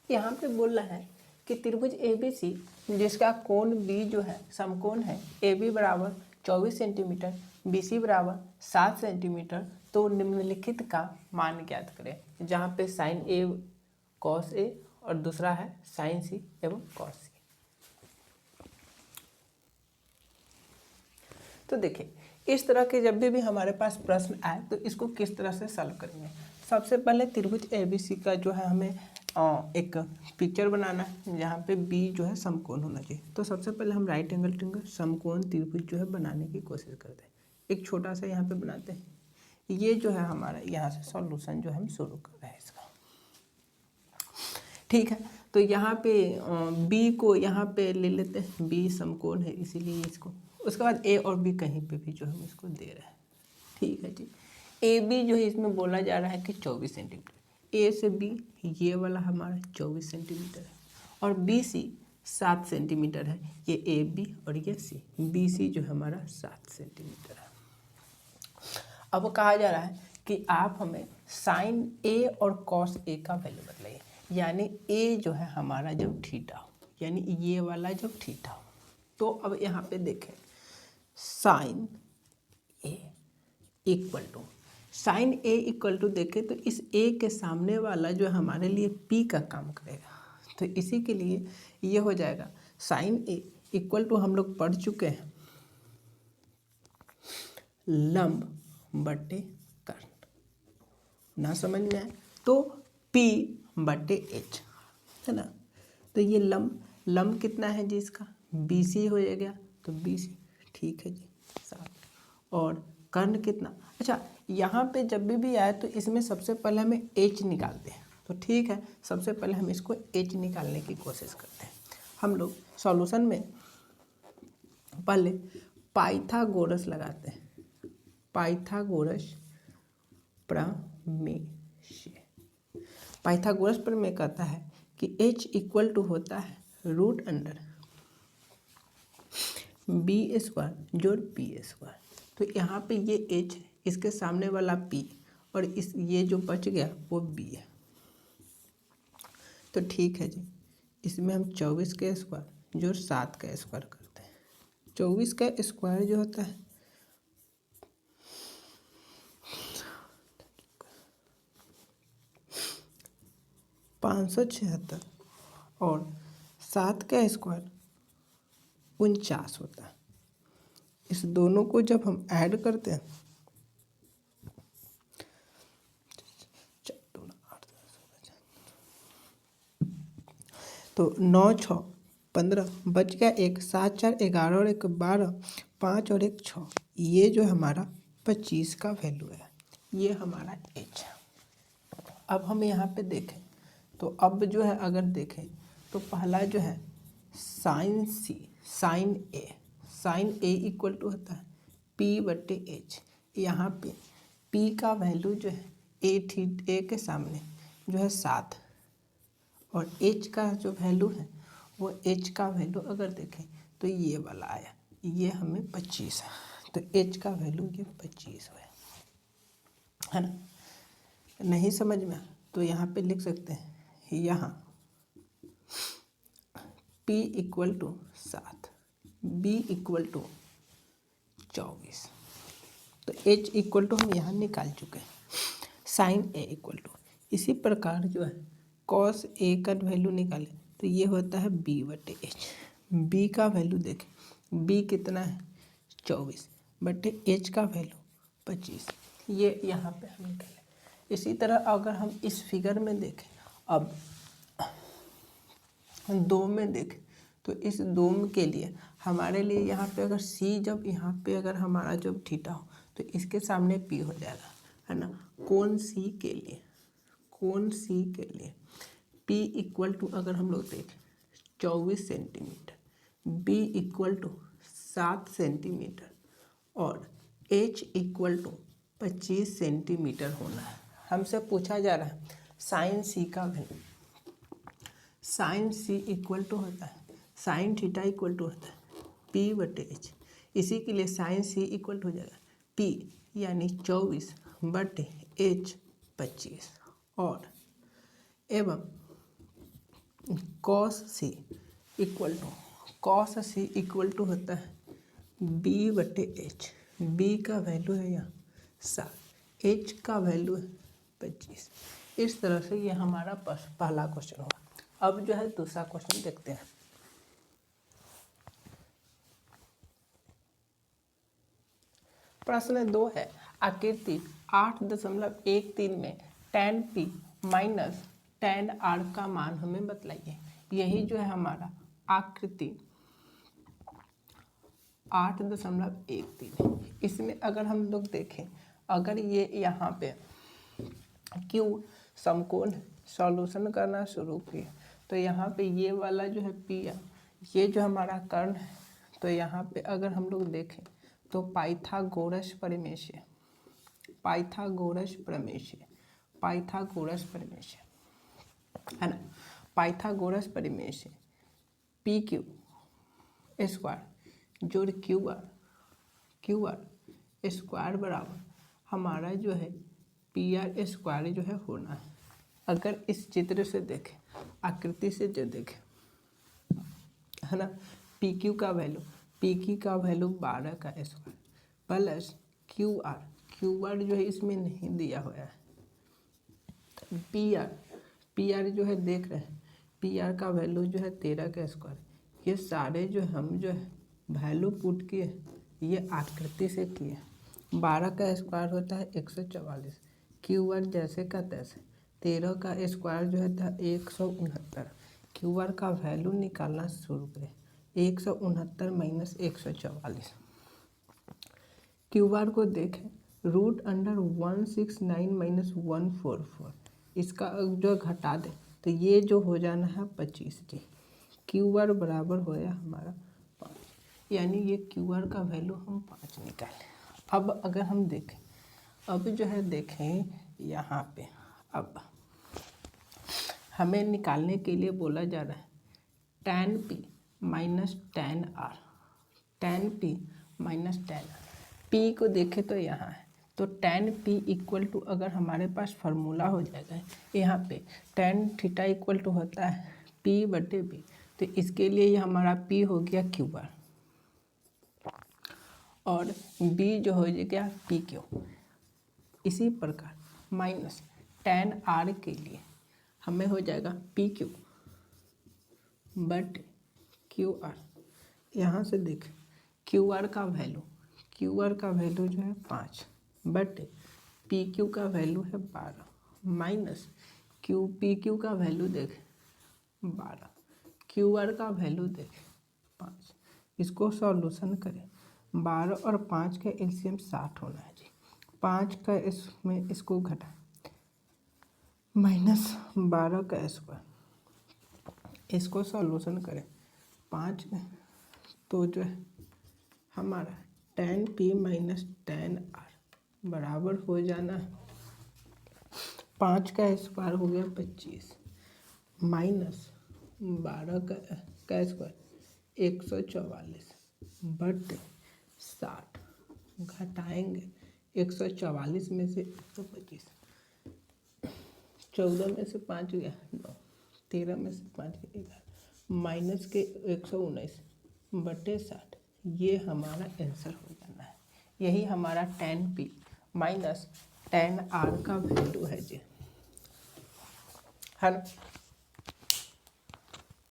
यहाँ पे बोल रहा है कि त्रिभुज ABC जिसका कोण B जो है समकोण है AB बराबर 24 सेंटीमीटर, BC बराबर 7 सेंटीमीटर, तो निम्नलिखित का मान ज्ञात करें, जहाँ पे साइन A कॉस A और दूसरा है साइन C एवं कॉस C। तो देखिए, इस तरह के जब भी हमारे पास प्रश्न आए तो इसको किस तरह से सॉल्व करेंगे। सबसे पहले त्रिभुज ABC का जो है हमें एक पिक्चर बनाना है जहाँ पे B जो है समकोण होना चाहिए। तो सबसे पहले हम राइट एंगल ट्रायंगल समकोण त्रिभुज जो है बनाने की कोशिश करते हैं। एक छोटा सा यहाँ पे बनाते हैं। ये जो है हमारा यहाँ से सॉल्यूशन जो हम शुरू कर रहे हैं इसका, ठीक है। तो यहाँ पे B को यहाँ पे ले लेते हैं, B समकोण है इसीलिए इसको, उसके बाद A और B कहीं पे भी जो हम इसको दे रहे हैं, ठीक है जी। AB जो है इसमें बोला जा रहा है कि 24 सेंटीमीटर, A से B ये वाला हमारा 24 सेंटीमीटर है और BC 7 सेंटीमीटर है, ये AB और ये C, BC जो हमारा 7 सेंटीमीटर है। अब कहा जा रहा है कि आप हमें साइन A और कॉस A का वैल्यू बतलाइए, यानी A जो है हमारा जब थीटा हो, यानी ये वाला जब थीटा हो। तो अब यहाँ पे देखें sine A equal to, sine A equal to देखें तो इस A के सामने वाला जो हमारे लिए P का काम करेगा, तो इसी के लिए ये हो जाएगा साइन A इक्वल टू, हम लोग पढ़ चुके हैं, लंब बटे कर्ण। ना समझ में आए तो P बटे H है ना। तो ये लंब कितना है जी इसका, BC हो गया, तो BC ठीक है जी 7, और कर्ण कितना, अच्छा यहाँ पे जब भी आए तो इसमें सबसे पहले हमें H निकालते हैं। तो ठीक है, सबसे पहले हम इसको H निकालने की कोशिश करते हैं। हम लोग सॉल्यूशन में पहले पाइथागोरस लगाते हैं, पाइथागोरस प्रमेय। पाइथागोरस प्रमेय कहता है कि H इक्वल टू होता है रूट अंडर B स्क्वायर जोड़ P स्क्वायर। तो यहाँ पे ये H, इसके सामने वाला P और इस ये जो बच गया वो B है। तो ठीक है जी, इसमें हम 24 का स्क्वायर जोड़ 7 का स्क्वायर करते हैं। 24 का स्क्वायर जो होता है 576 और 7 का स्क्वायर 49 होता है। इस दोनों को जब हम ऐड करते हैं तो 9 6 15 बच गया 1, 7 4 11 और 1 12, 5 और 1 6, ये जो हमारा 25 का वैल्यू है, ये हमारा H है। अब हम यहाँ पे देखें तो अब जो है अगर देखें तो पहला जो है sine C, sine A equal to होता है P बटे H। यहाँ पे P का वैल्यू जो है A के सामने जो है 7 और H का जो वैल्यू है वो H का वैल्यू अगर देखें तो ये वाला आया, ये हमें 25 है, तो H का वैल्यू ये 25 है ना। नहीं समझ में तो यहाँ पे लिख सकते हैं, यहाँ P equal to 7, B equal to 24, तो H इक्वल टू हम यहाँ निकाल चुके हैं। साइन A इक्वल टू, इसी प्रकार जो है कॉस A का वैल्यू निकालें तो ये होता है B बटे H। B का वैल्यू देखें, B कितना है 24 बटे H का वैल्यू 25, ये यहाँ पे हम निकालें। इसी तरह अगर हम इस फिगर में देखें, अब 2 में देखें तो इस 2 के लिए हमारे लिए यहाँ पे अगर C जब यहाँ पे अगर हमारा जब थीटा हो तो इसके सामने P हो जाएगा है ना। कोण C के लिए P इक्वल टू अगर हम लोग देखें 24 centimetre, B equal to 7 centimetre और H इक्वल टू 25 सेंटीमीटर होना है। हमसे पूछा जा रहा है साइन C का value, sine C equal to होता है साइन थीटा इक्वल टू होता है P बटे H। इसी के लिए साइन C इक्वल टू हो जाएगा P यानी 24 बटे H 25 और एवं कॉस सी इक्वल टू होता है B/H। बी का वैल्यू है यहाँ 7, H का वैल्यू है 25। इस तरह से ये हमारा पहला क्वेश्चन हुआ। अब जो है दूसरा क्वेश्चन देखते हैं। प्रश्न 2 है, आकृति 8.13 में tan P minus tan R का मान हमें बतलाइए। यही जो है हमारा आकृति 8.13। इसमें अगर हम लोग देखें, अगर ये यहाँ पे Q समकोण सॉल्यूशन करना शुरू किए तो यहाँ पे ये वाला जो है P ये जो हमारा कर्ण है, तो यहाँ पे अगर हम लोग देखें तो पाइथागोरस प्रमेय है ना। पाइथागोरस प्रमेय से PQ स्क्वायर जोड़ QR स्क्वायर बराबर हमारा जो है PR स्क्वायर जो है होना है। अगर इस चित्र से देखें, आकृति से जो देखें, है ना, PQ का वैल्यू 12 का स्क्वायर प्लस QR जो है इसमें नहीं दिया हुआ है। PR जो है देख रहे हैं, PR का वैल्यू जो है 13 का स्क्वायर। ये सारे जो हम जो है वैल्यू पुट किए, ये आकृति से किए। 12 का स्क्वायर होता है 144, QR जैसे का तैसे, 13 का स्क्वायर जो है था 169। QR का वैल्यू निकालना शुरू करें, 169 माइनस 144। QR को देखें, √169 माइनस 144, इसका जो घटा दे तो ये जो हो जाना है 25 जी। QR बराबर होया हमारा 5, यानी ये QR का वैल्यू हम 5 निकालें। अब अगर हम देखें, अब जो है देखें यहाँ पे, अब हमें निकालने के लिए बोला जा रहा है tan P minus tan R। P को देखें तो यहाँ है, तो tan P इक्वल टू, अगर हमारे पास फार्मूला हो जाएगा यहाँ पे, tan थीटा इक्वल टू होता है P/B। तो इसके लिए ये हमारा P हो गया QR और B जो हो गया PQ। इसी प्रकार माइनस tan R के लिए हमें हो जाएगा PQ बट QR। यहाँ से देखें QR का वैल्यू जो है 5 बट PQ का वैल्यू है 12 माइनस PQ का वैल्यू देखें 12, QR का वैल्यू देखें 5। इसको सॉल्यूशन करें, 12 और 5 का एलसीएम 60 होना है जी। 5 का इसमें इसको घटा माइनस 12 का स्क्वायर, इसको सॉल्यूशन करें 5 तो जो है हमारा tan P minus tan R बराबर हो जाना 5 का स्क्वायर हो गया 25 माइनस 12 का स्क्वायर 144 बट 60, घटाएंगे 144 में से 125, 14 में से 5 गया 9, 13 में से 5 गया 11, माइनस के 119 बटे 60, ये हमारा आंसर हो जाना है। यही हमारा tan P minus tan R का वैल्यू है जी, है ना।